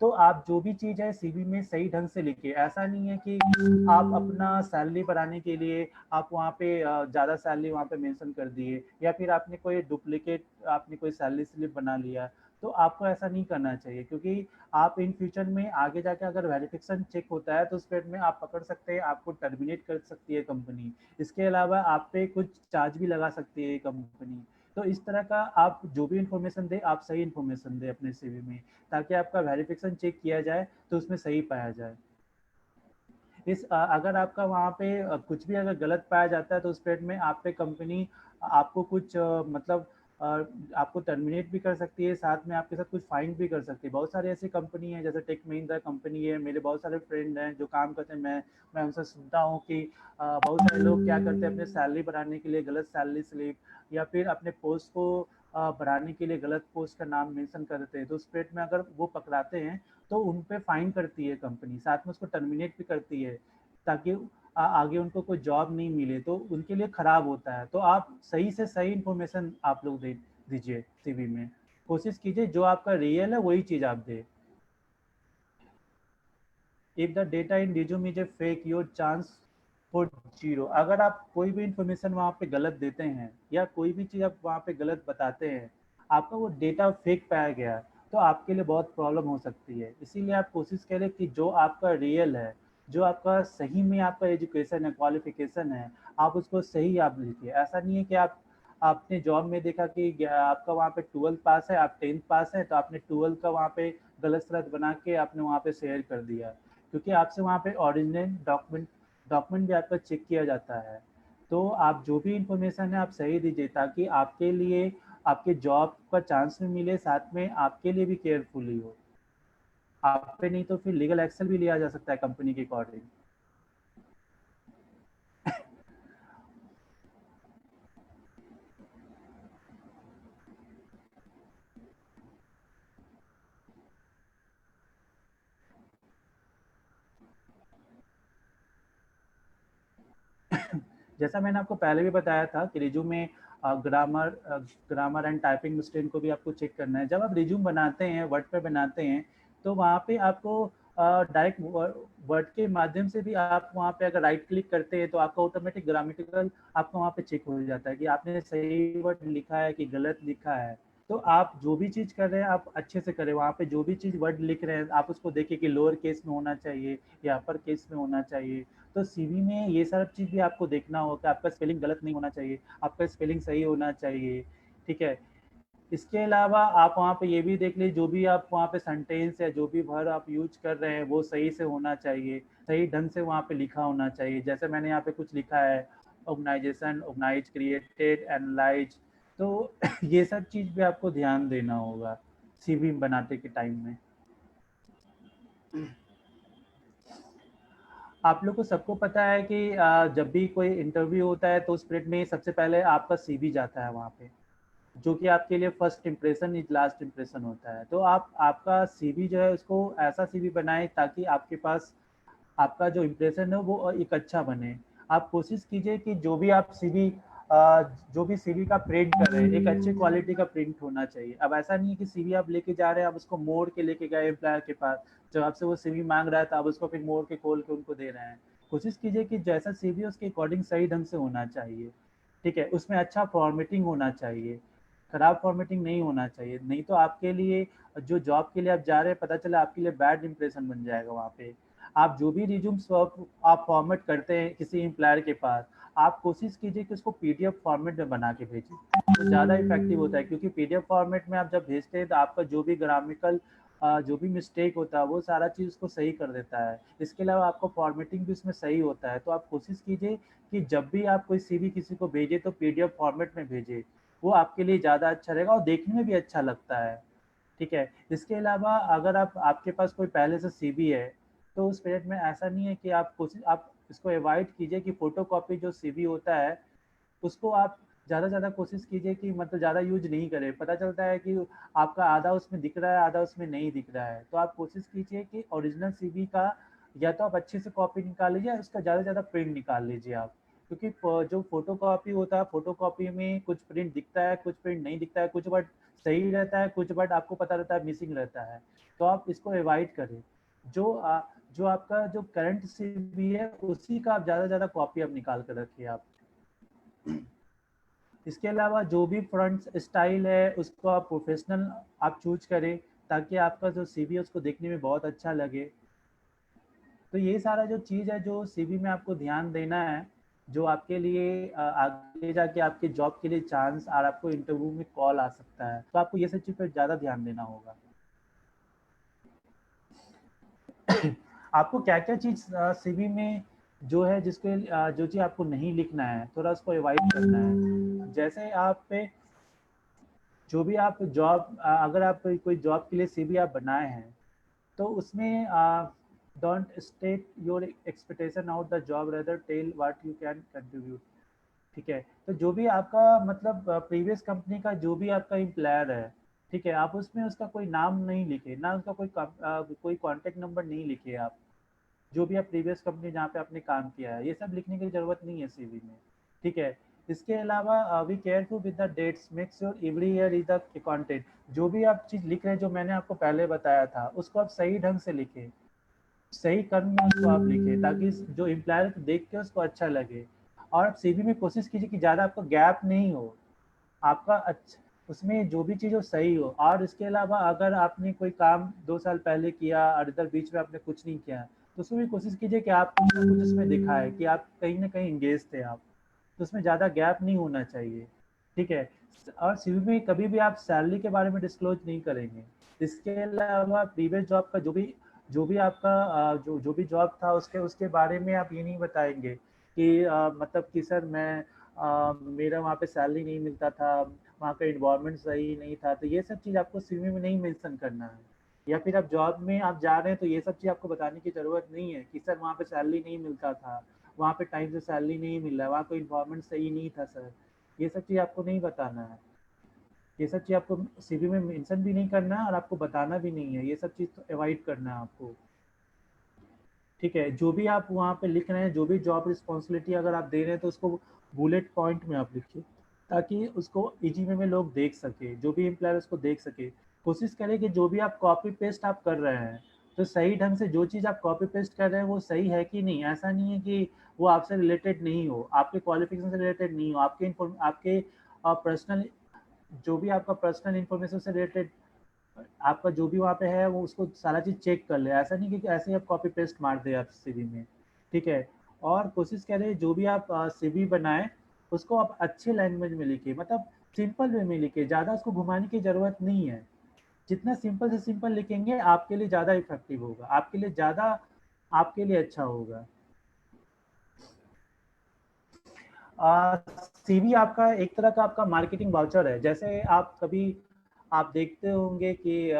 तो आप जो भी चीज़ है सीवी में सही ढंग से लिखिए। ऐसा नहीं है कि आप अपना सैलरी बढ़ाने के लिए आप वहाँ पे ज़्यादा सैलरी वहाँ पे मेंशन कर दिए, या फिर आपने कोई डुप्लीकेट आपने कोई सैलरी स्लिप बना लिया। तो आपको ऐसा नहीं करना चाहिए, क्योंकि आप इन फ्यूचर में आगे जाके अगर वेरिफिकेशन चेक होता है तो उस पेड में आप पकड़ सकते हैं, आपको टर्मिनेट कर सकती है कंपनी। इसके अलावा आप पे कुछ चार्ज भी लगा सकती है कंपनी। तो इस तरह का आप जो भी इंफॉर्मेशन दे आप सही इंफॉर्मेशन दे अपने सीवी में, ताकि आपका वेरिफिकेशन चेक किया जाए तो उसमें सही पाया जाए। अगर आपका वहाँ पे कुछ भी अगर गलत पाया जाता है तो उस पेड में आप पे कंपनी आपको कुछ मतलब अ, आपको टर्मिनेट भी कर सकती है, साथ में आपके साथ कुछ फाइन भी कर सकती है। बहुत सारी ऐसी कंपनी है, जैसे टेक महिंद्रा कंपनी है, मेरे बहुत सारे फ्रेंड हैं जो काम करते हैं, मैं उनसे सुनता हूँ कि बहुत सारे लोग क्या करते हैं, अपने सैलरी बढ़ाने के लिए गलत सैलरी स्लिप या फिर अपने पोस्ट को बढ़ाने के लिए गलत पोस्ट का नाम मेंशन कर देते हैं। तो उस पेड में अगर वो पकड़ाते हैं तो उन पे फाइन करती है कंपनी, साथ में उसको टर्मिनेट भी करती है, ताकि आगे उनको कोई जॉब नहीं मिले तो उनके लिए खराब होता है। तो आप सही से सही इंफॉर्मेशन आप लोग दे दीजिए सीवी में, कोशिश कीजिए जो आपका रियल है वही चीज़ आप दे। If the data in resume is a fake your chance for zero. अगर आप कोई भी इंफॉर्मेशन वहाँ पे गलत देते हैं या कोई भी चीज़ आप वहाँ पे गलत बताते हैं, आपका वो डेटा फेक पाया गया तो आपके लिए बहुत प्रॉब्लम हो सकती है। इसीलिए आप कोशिश करें कि जो आपका रियल है, जो आपका सही में आपका एजुकेशन है, क्वालिफिकेशन है, आप उसको सही आप लिखिए। ऐसा नहीं है कि आप आपने जॉब में देखा कि आपका वहाँ पे 12th पास है, आप 10th पास है, तो आपने 12th का वहाँ पे गलत सलत बना के आपने वहाँ पे शेयर कर दिया, क्योंकि आपसे वहाँ पे ओरिजिनल डॉक्यूमेंट भी आपका चेक किया जाता है। तो आप जो भी इंफॉर्मेशन है आप सही दीजिए, ताकि आपके लिए आपके जॉब का चांस भी मिले, साथ में आपके लिए भी केयरफुली हो। आप पे नहीं तो फिर लीगल एक्शन भी लिया जा सकता है कंपनी के अकॉर्डिंग। जैसा मैंने आपको पहले भी बताया था कि रिज्यूम में grammar grammar and typing mistake को भी आपको चेक करना है। जब आप रिज्यूम बनाते हैं, वर्ड पे बनाते हैं, तो वहाँ पे आपको डायरेक्ट वर्ड के माध्यम से भी आप वहाँ पे अगर राइट क्लिक करते हैं तो आपका ऑटोमेटिक ग्रामेटिकल आपका वहाँ पे चेक हो जाता है कि आपने सही वर्ड लिखा है कि गलत लिखा है। तो आप जो भी चीज़ कर रहे हैं आप अच्छे से करें। वहाँ पे जो भी चीज़ वर्ड लिख रहे हैं आप उसको देखिए कि लोअर केस में होना चाहिए या अपर केस में होना चाहिए। तो सीवी में ये सब चीज़ भी आपको देखना होगा कि आपका स्पेलिंग गलत नहीं होना चाहिए, आपका स्पेलिंग सही होना चाहिए। ठीक है। इसके अलावा आप वहाँ पे ये भी देख लीजिए, जो भी आप वहाँ पे सेंटेंस या जो भी वर्ड आप यूज कर रहे हैं वो सही से होना चाहिए, सही ढंग से वहाँ पे लिखा होना चाहिए। जैसे मैंने यहाँ पे कुछ लिखा है, ऑर्गेनाइजेशन, ऑर्गेनाइज, क्रिएटेड, एनालाइज। तो ये सब चीज़ भी आपको ध्यान देना होगा सीवी बनाते के टाइम में। आप लोग को सबको पता है कि जब भी कोई इंटरव्यू होता है तो उस पीरियड में सबसे पहले आपका सीवी जाता है वहाँ पे, जो कि आपके लिए first impression is last impression होता है। तो आप आपका सीवी जो है उसको ऐसा सीवी बनाएं ताकि आपके पास आपका जो इम्प्रेशन है वो एक अच्छा बने। आप कोशिश कीजिए कि जो भी सीवी का प्रिंट कर रहे हैं एक अच्छी क्वालिटी का प्रिंट होना चाहिए। अब ऐसा नहीं है कि सीवी आप लेके जा रहे हैं, आप उसको मोड़ के लेके गए एम्प्लॉयर के पास, जब आपसे वो सीवी मांग रहा है तो आप उसको फिर मोड़ के खोल के उनको दे रहे हैं। कोशिश कीजिए कि जैसा सीवी है उसके अकॉर्डिंग सही ढंग से होना चाहिए, ठीक है। उसमें अच्छा फॉर्मेटिंग होना चाहिए, खराब फॉर्मेटिंग नहीं होना चाहिए, नहीं तो आपके लिए जो जॉब के लिए आप जा रहे हैं पता चला आपके लिए बैड इंप्रेशन बन जाएगा वहाँ पे। आप जो भी रिज्यूम्स आप फॉर्मेट करते हैं किसी एम्प्लॉयर के पास, आप कोशिश कीजिए कि उसको पीडीएफ फॉर्मेट में बना के भेजें, तो ज़्यादा इफेक्टिव होता है। क्योंकि पीडीएफ फॉर्मेट में आप जब भेजते हैं तो आपका जो भी ग्रामिकल जो भी मिस्टेक होता है वो सारा चीज़ उसको सही कर देता है। इसके अलावा आपको फॉर्मेटिंग भी उसमें सही होता है। तो आप कोशिश कीजिए कि जब भी आप कोई सीवी किसी को भेजें तो पीडीएफ फॉर्मेट में भेजें, वो आपके लिए ज़्यादा अच्छा रहेगा और देखने में भी अच्छा लगता है, ठीक है। इसके अलावा अगर आपके पास कोई पहले से सीवी है तो उस पीरियड में ऐसा नहीं है कि आप इसको अवॉइड कीजिए कि फोटोकॉपी जो सीवी होता है उसको आप ज़्यादा से ज़्यादा कोशिश कीजिए कि मतलब ज़्यादा यूज नहीं करें। पता चलता है कि आपका आधा उसमें दिख रहा है, आधा उसमें नहीं दिख रहा है। तो आप कोशिश कीजिए कि ओरिजिनल सीवी का या तो आप अच्छे से कॉपी निकाल लीजिए, उसका ज़्यादा से ज़्यादा प्रिंट निकाल लीजिए आप। क्योंकि जो फोटोकॉपी होता है, फोटोकॉपी में कुछ प्रिंट दिखता है, कुछ प्रिंट नहीं दिखता है, कुछ वर्ड सही रहता है, कुछ वर्ड आपको पता रहता है मिसिंग रहता है। तो आप इसको अवॉइड करें। जो आपका जो करंट सीवी है उसी का आप ज़्यादा से ज़्यादा कॉपी आप निकाल कर रखिए आप। इसके अलावा जो भी फ्रंट स्टाइल है उसको आप प्रोफेशनल आप चूज करें, ताकि आपका जो सीवी है उसको देखने में बहुत अच्छा लगे। तो ये सारा जो चीज़ है जो सीवी में आपको ध्यान देना है, जो आपके लिए आगे जाके आपके जॉब के लिए चांस और आपको इंटरव्यू में कॉल आ सकता है, तो आपको ये सब चीज़ पर ज़्यादा ध्यान देना होगा। आपको क्या क्या चीज़ सीवी में जो है जिसके जो चीज़ आपको नहीं लिखना है थोड़ा उसको अवॉइड करना है। जैसे आप पे जो भी आप जॉब अगर आप कोई जॉब के लिए सीवी आप बनाए हैं तो उसमें don't state your expectation out the job, rather tell what you can contribute, ठीक है। तो जो भी आपका मतलब प्रीवियस कंपनी का जो भी आपका एम्प्लॉयर है, ठीक है, आप उसमें उसका कोई नाम नहीं लिखे, ना उसका कोई कांटेक्ट नंबर नहीं लिखे आप। जो भी आप प्रीवियस कंपनी जहाँ पे आपने काम किया है ये सब लिखने की ज़रूरत नहीं है सीवी में, ठीक है। इसके अलावा we careful with the dates, make sure every year is the content. जो भी आप चीज़ लिख रहे हैं जो मैंने आपको पहले बताया था उसको आप सही ढंग से लिखें, सही कर्म में उसको आप लिखें, ताकि जो एम्प्लॉयर देख के उसको अच्छा लगे। और आप सीवी में कोशिश कीजिए कि ज़्यादा आपका गैप नहीं हो, आपका अच्छा उसमें जो भी चीज़ हो सही हो। और इसके अलावा अगर आपने कोई काम 2 साल पहले किया और इधर बीच में आपने कुछ नहीं किया तो उसमें भी कोशिश कीजिए कि आप कुछ ना कुछ उसमें दिखाए कि आप कहीं ना कहीं इंगेज थे आप। तो उसमें ज़्यादा गैप नहीं होना चाहिए, ठीक है। और सीवी में कभी भी आप सैलरी के बारे में डिस्क्लोज नहीं करेंगे। इसके अलावा प्रीवियस जॉब का जो भी आपका जो भी जॉब था उसके उसके बारे में आप ये नहीं बताएंगे कि मतलब कि सर मैं मेरा वहाँ पे सैलरी नहीं मिलता था, वहाँ का इन्वायरमेंट सही नहीं था। तो ये सब चीज़ आपको सीवी में नहीं मेंशन करना है। या फिर आप जॉब में आप जा रहे हैं तो ये सब चीज़ आपको बताने की ज़रूरत नहीं है कि सर वहाँ पे सैलरी नहीं मिलता था, वहाँ पे टाइम से सैलरी नहीं मिल रहा है, वहाँ कोई इन्वायरमेंट सही नहीं था सर। ये सब चीज़ आपको नहीं बताना है। ये सब चीज़ आपको सीवी में मेंशन भी नहीं करना है और आपको बताना भी नहीं है। ये सब चीज़ तो अवॉइड करना है आपको, ठीक है। जो भी आप वहाँ पे लिख रहे हैं, जो भी जॉब रिस्पॉन्सिबिलिटी अगर आप दे रहे हैं तो उसको बुलेट पॉइंट में आप लिखिए, ताकि उसको इजी वे में लोग देख सके, जो भी एम्प्लॉयर उसको देख सके। कोशिश करें कि जो भी आप कॉपी पेस्ट आप कर रहे हैं तो सही ढंग से जो चीज़ आप कॉपी पेस्ट कर रहे हैं वो सही है कि नहीं। ऐसा नहीं है कि वो आपसे रिलेटेड नहीं हो, आपके क्वालिफिकेशन से रिलेटेड नहीं हो, आपके पर्सनल जो भी आपका पर्सनल इंफॉर्मेशन से रिलेटेड आपका जो भी वहाँ पे है वो उसको सारा चीज़ चेक कर ले। ऐसा नहीं कि ऐसे ही आप कॉपी पेस्ट मार दे आप सीवी में, ठीक है। और कोशिश करें जो भी आप सीवी बनाएं उसको आप अच्छे लैंग्वेज में लिखिए, मतलब सिंपल वे में लिखिए, ज़्यादा उसको घुमाने की ज़रूरत नहीं है। जितना सिंपल से सिंपल लिखेंगे आपके लिए ज़्यादा इफेक्टिव होगा, आपके लिए ज़्यादा आपके लिए अच्छा होगा। सीवी आपका एक तरह का आपका मार्केटिंग वाउचर है। जैसे आप कभी आप देखते होंगे कि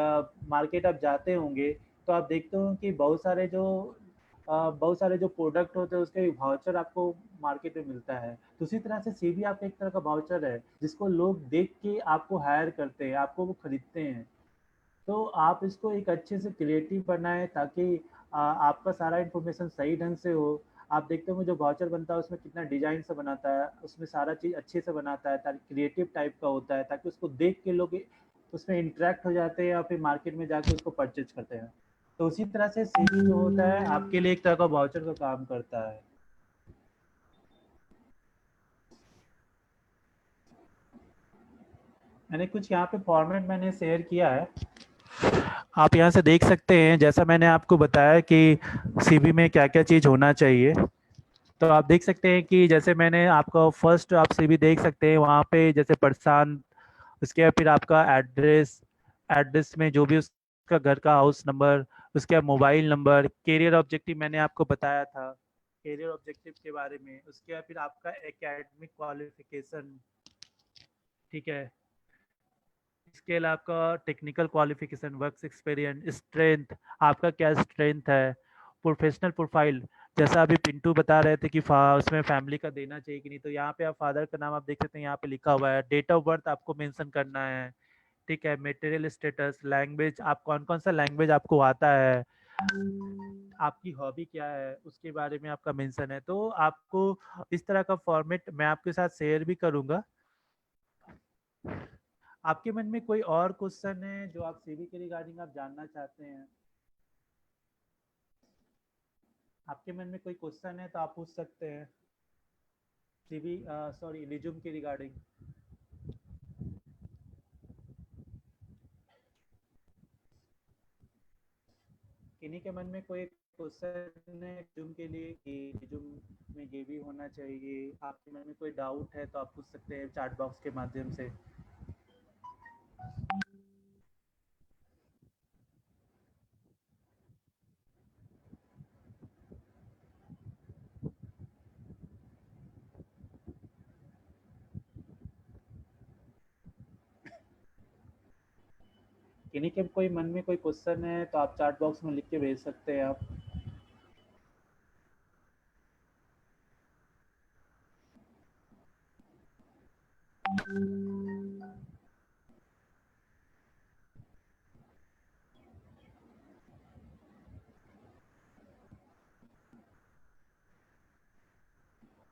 मार्केट आप जाते होंगे तो आप देखते होंगे कि बहुत सारे जो प्रोडक्ट होते हैं उसके वाउचर आपको मार्केट में मिलता है। तो उसी तरह से सीवी आपका एक तरह का वाउचर है जिसको लोग देख के आपको हायर करते हैं, आपको वो खरीदते हैं। तो आप इसको एक अच्छे से क्रिएटिव बनाएं ताकि आपका सारा इन्फॉर्मेशन सही ढंग से हो। आप देखते होंगे जो वाउचर बनता है उसमें कितना डिजाइन से बनाता है, उसमें सारा चीज़ अच्छे से बनाता है ताकि क्रिएटिव टाइप का होता है, ताकि उसको देख के लोग उसमें इंटरेक्ट हो जाते हैं या फिर मार्केट में जाके उसको परचेज करते हैं। तो उसी तरह से सीवी जो होता है आपके लिए एक तरह का वाउचर का काम करता है। मैंने कुछ यहाँ पे फॉर्मेट मैंने शेयर किया है, आप यहाँ से देख सकते हैं। जैसा मैंने आपको बताया कि सीवी में क्या क्या चीज़ होना चाहिए, तो आप देख सकते हैं कि जैसे मैंने आपका फर्स्ट आप सीवी देख सकते हैं वहाँ पे, जैसे परेशान, उसके बाद फिर आपका एड्रेस, एड्रेस में जो भी उसका घर का हाउस नंबर, उसके बाद मोबाइल नंबर, कैरियर ऑब्जेक्टिव मैंने आपको बताया था कैरियर ऑब्जेक्टिव के बारे में, उसके बाद फिर आपका एकेडमिक क्वालिफिकेशन, ठीक है, इसके अलावा आपका technical qualification, work experience, strength, आपका क्या स्ट्रेंथ है, प्रोफेशनल प्रोफाइल, जैसा अभी पिंटू बता रहे थे कि उसमें फैमिली का देना चाहिए कि नहीं, तो यहाँ पे आप फादर का नाम आप देख सकते हैं, यहाँ पे लिखा हुआ है, डेट ऑफ बर्थ आपको मेंशन करना है, ठीक है, मटेरियल स्टेटस, लैंग्वेज, आप कौन कौन सा लैंग्वेज आपको आता है, आपकी हॉबी क्या है उसके बारे में आपका मेंशन है। तो आपको इस तरह का फॉर्मेट मैं आपके साथ शेयर भी करूंगा। आपके मन में कोई और क्वेश्चन है जो आप सीवी के रिगार्डिंग आप जानना चाहते हैं? आपके मन में कोई क्वेश्चन है तो आप पूछ सकते हैं सीवी सॉरी रिज्यूम के रिगार्डिंग। किन्हीं के मन में कोई क्वेश्चन है रिज्यूम के लिए कि रिज्यूम में ये भी होना चाहिए, आपके मन में कोई डाउट है तो आप पूछ सकते हैं चैट बॉक्स के माध्यम से। किन्हीं के कोई मन में कोई क्वेश्चन है तो आप चैट बॉक्स में लिख के भेज सकते हैं आप।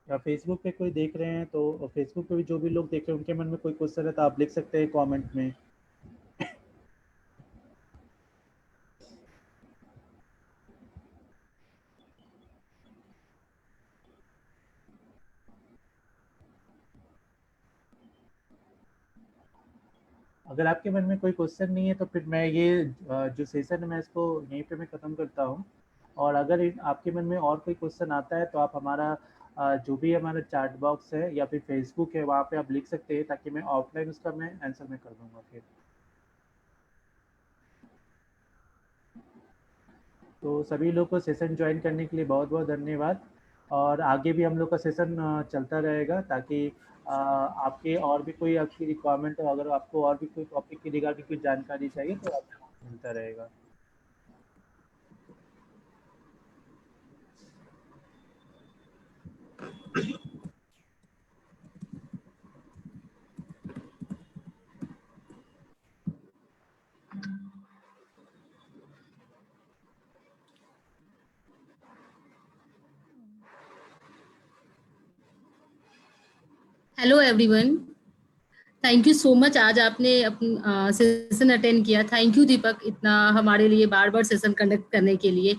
या फेसबुक पे कोई देख रहे हैं तो फेसबुक पे भी जो भी लोग देख रहे हैं उनके मन में कोई क्वेश्चन है तो आप लिख सकते हैं कमेंट में। अगर आपके मन में कोई क्वेश्चन नहीं है तो फिर मैं ये जो सेशन है मैं इसको यहीं पे मैं ख़त्म करता हूँ। और अगर आपके मन में और कोई क्वेश्चन आता है तो आप हमारा जो भी हमारा चैट बॉक्स है या फिर फेसबुक है वहाँ पे आप लिख सकते हैं, ताकि मैं ऑफलाइन उसका मैं आंसर मैं कर दूंगा फिर। तो सभी लोग को सेशन ज्वाइन करने के लिए बहुत बहुत धन्यवाद। और आगे भी हम लोग का सेशन चलता रहेगा, ताकि आपके और भी कोई आपकी रिक्वायरमेंट हो, अगर आपको और भी कोई टॉपिक के रिगार्डिंग कोई जानकारी चाहिए तो आपको मिलता रहेगा। Hello everyone, thank you so much. आज आपने अपना सेशन अटेंड किया। थैंक यू दीपक, इतना हमारे लिए बार बार सेशन कंडक्ट करने के लिए।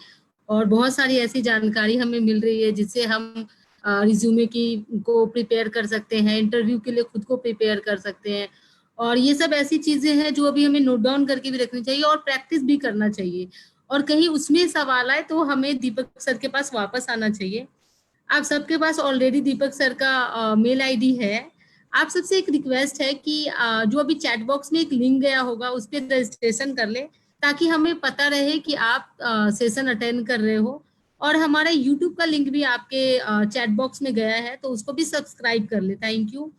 और बहुत सारी ऐसी जानकारी हमें मिल रही है जिससे हम रिज्यूमे की को प्रिपेयर कर सकते हैं, इंटरव्यू के लिए खुद को प्रिपेयर कर सकते हैं। और ये सब ऐसी चीजें हैं जो अभी हमें नोट डाउन करके भी रखनी चाहिए और प्रैक्टिस भी करना चाहिए। और कहीं उसमें सवाल आए तो हमें दीपक सर के पास वापस आना चाहिए। आप सबके पास ऑलरेडी दीपक सर का मेल आईडी है। आप सबसे एक रिक्वेस्ट है कि जो अभी चैट बॉक्स में एक लिंक गया होगा उस पर रजिस्ट्रेशन कर ले, ताकि हमें पता रहे कि आप सेशन अटेंड कर रहे हो। और हमारा यूट्यूब का लिंक भी आपके चैट बॉक्स में गया है, तो उसको भी सब्सक्राइब कर ले। Thank you.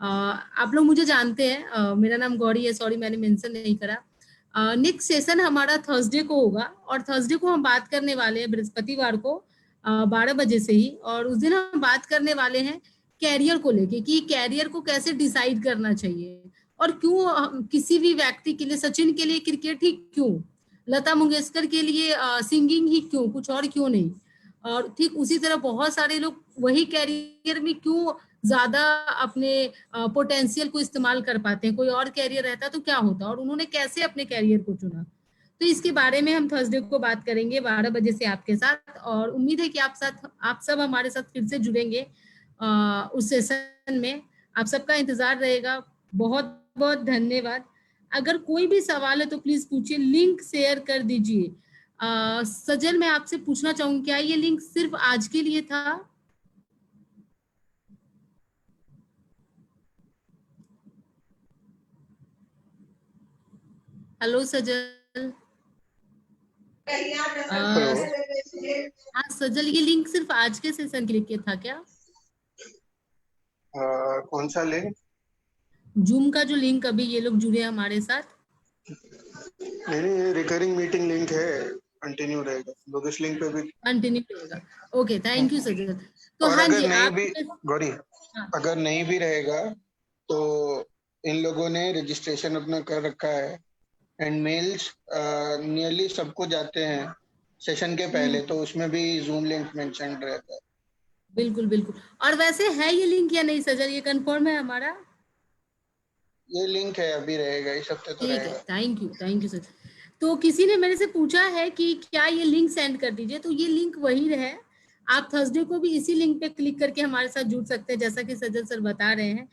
आप लोग मुझे जानते हैं, मेरा नाम गौरी है, सॉरी मैंने मेंशन नहीं करा। नेक्स्ट सेशन हमारा थर्सडे को होगा, और थर्सडे को हम बात करने वाले हैं, बृहस्पतिवार को 12 बजे से ही। और उस दिन हम बात करने वाले हैं कैरियर को लेके, कि कैरियर को कैसे डिसाइड करना चाहिए, और क्यों किसी भी व्यक्ति के लिए, सचिन के लिए क्रिकेट ही क्यों, लता मंगेशकर के लिए सिंगिंग ही क्यों, कुछ और क्यों नहीं। और ठीक उसी तरह बहुत सारे लोग वही कैरियर में क्यों ज्यादा अपने पोटेंशियल को इस्तेमाल कर पाते हैं, कोई और कैरियर रहता तो क्या होता, और उन्होंने कैसे अपने कैरियर को चुना। तो तो इसके बारे में हम थर्सडे को बात करेंगे 12 बजे से आपके साथ, और उम्मीद है कि आप सब हमारे साथ फिर से जुड़ेंगे उस सेशन में। आप सबका इंतजार रहेगा। बहुत बहुत धन्यवाद। अगर कोई भी सवाल है तो प्लीज पूछिए, लिंक शेयर कर दीजिए। सजल, मैं आपसे पूछना चाहूंगी, क्या ये लिंक सिर्फ आज के लिए था? हेलो सजल। हाँ सजल, ये लिंक सिर्फ आज के सेशन के लिए था क्या? कौन सा लिंक? जूम का जो लिंक अभी ये लोग जुड़े हमारे साथ। नहीं, ये रिकरिंग मीटिंग लिंक है, कंटिन्यू रहेगा। लोग इस लिंक पे भी कंटिन्यू रहेगा। ओके, थैंक यू सजल। तो और हाँ अगर जी, नहीं आप भी गौरी, हाँ, अगर नहीं भी रहेगा तो इन लोगों ने रजिस्ट्रेशन अपना कर रखा है एंड मेल्स नियरली सबको जाते हैं सेशन के पहले, तो उसमें भी जूम लिंक मेंशन रहता है। बिल्कुल बिल्कुल। और वैसे है ये लिंक या नहीं सजल, ये कंफर्म है हमारा? ये लिंक है, अभी रहेगा, इस हफ्ते तो ठीक है, रहेगा। Thank you sir. तो किसी ने मेरे से पूछा है कि क्या ये लिंक सेंड कर दीजिए, तो ये लिंक वही है। आप थर्सडे को भी इसी लिंक पे क्लिक करके हमारे साथ जुड़ सकते हैं, जैसा कि सजल सर बता रहे हैं।